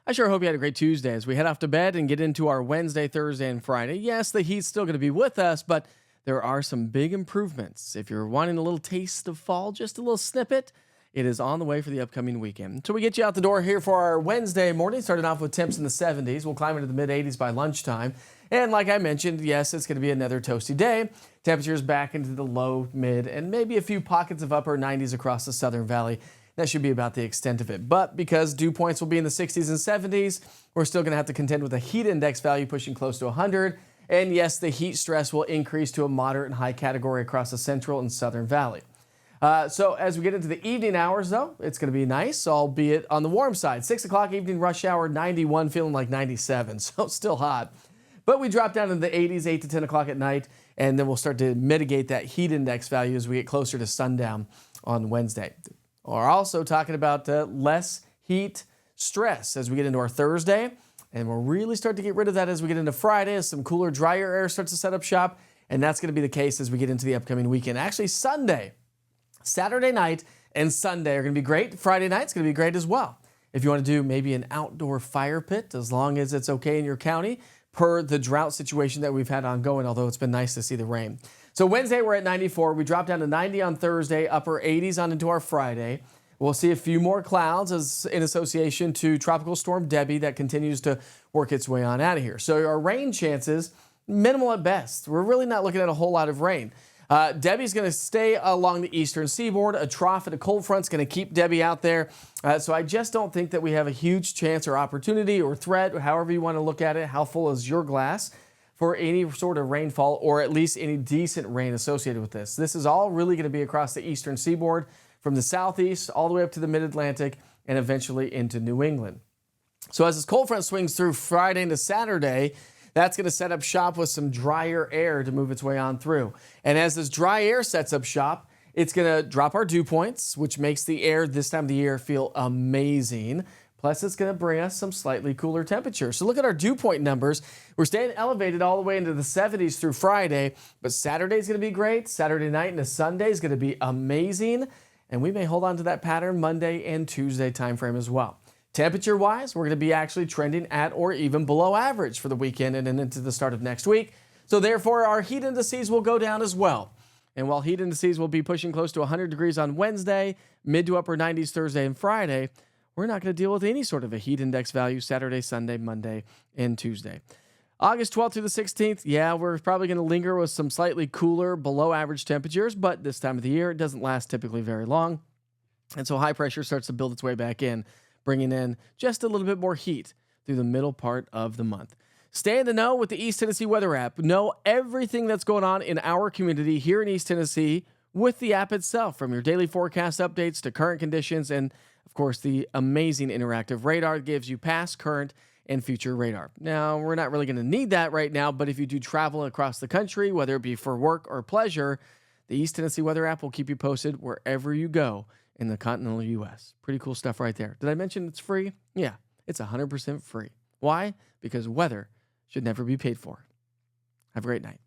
I sure hope you had a great Tuesday as we head off to bed and get into our Wednesday, Thursday, and Friday. Yes, the heat's still going to be with us, but there are some big improvements. If you're wanting a little taste of fall, just a little snippet, it is on the way for the upcoming weekend. So we get you out the door here for our Wednesday morning, starting off with temps in the 70s. We'll climb into the mid-80s by lunchtime. And like I mentioned, yes, it's going to be another toasty day. Temperatures back into the low, mid, and maybe a few pockets of upper 90s across the Southern Valley. That should be about the extent of it. But because dew points will be in the 60s and 70s, we're still going to have to contend with a heat index value pushing close to 100. And yes, the heat stress will increase to a moderate and high category across the Central and Southern Valley. So as we get into the evening hours, though, it's going to be nice, albeit on the warm side. 6 o'clock evening rush hour, 91, feeling like 97, so still hot. But we drop down into the 80s, 8 to 10 o'clock at night, and then we'll start to mitigate that heat index value as we get closer to sundown on Wednesday. We're also talking about less heat stress as we get into our Thursday, and we'll really start to get rid of that as we get into Friday as some cooler, drier air starts to set up shop, and that's going to be the case as we get into the upcoming weekend. Actually, Saturday night and Sunday are going to be great. Friday night's going to be great as well. If you want to do maybe an outdoor fire pit, as long as it's okay in your county, per the drought situation that we've had ongoing, although it's been nice to see the rain. So Wednesday, we're at 94. We drop down to 90 on Thursday, upper 80s on into our Friday. We'll see a few more clouds as in association to Tropical Storm Debbie that continues to work its way on out of here. So our rain chances, minimal at best. We're really not looking at a whole lot of rain. Debbie's going to stay along the eastern seaboard. A trough and a cold front's going to keep Debbie out there. So I just don't think that we have a huge chance or opportunity or threat, or however you want to look at it. How full is your glass for any sort of rainfall or at least any decent rain associated with this? This is all really going to be across the eastern seaboard from the southeast all the way up to the mid-Atlantic and eventually into New England. So as this cold front swings through Friday into Saturday, that's going to set up shop with some drier air to move its way on through. And as this dry air sets up shop, it's going to drop our dew points, which makes the air this time of the year feel amazing. Plus, it's going to bring us some slightly cooler temperatures. So look at our dew point numbers. We're staying elevated all the way into the 70s through Friday, but Saturday's going to be great. Saturday night into Sunday is going to be amazing. And we may hold on to that pattern Monday and Tuesday timeframe as well. Temperature-wise, we're going to be actually trending at or even below average for the weekend and into the start of next week. So therefore, our heat indices will go down as well. And while heat indices will be pushing close to 100 degrees on Wednesday, mid to upper 90s Thursday and Friday, we're not going to deal with any sort of a heat index value Saturday, Sunday, Monday, and Tuesday. August 12th through the 16th, yeah, we're probably going to linger with some slightly cooler, below average temperatures, but this time of the year, it doesn't last typically very long. And so high pressure starts to build its way back in, bringing in just a little bit more heat through the middle part of the month. Stay in the know with the East Tennessee Weather app. Know everything that's going on in our community here in East Tennessee with the app itself, from your daily forecast updates to current conditions, and of course, the amazing interactive radar that gives you past, current, and future radar. Now, we're not really going to need that right now, but if you do travel across the country, whether it be for work or pleasure, the East Tennessee Weather app will keep you posted wherever you go in the continental U.S. Pretty cool stuff right there. Did I mention it's free? Yeah, it's 100% free. Why? Because weather should never be paid for. Have a great night.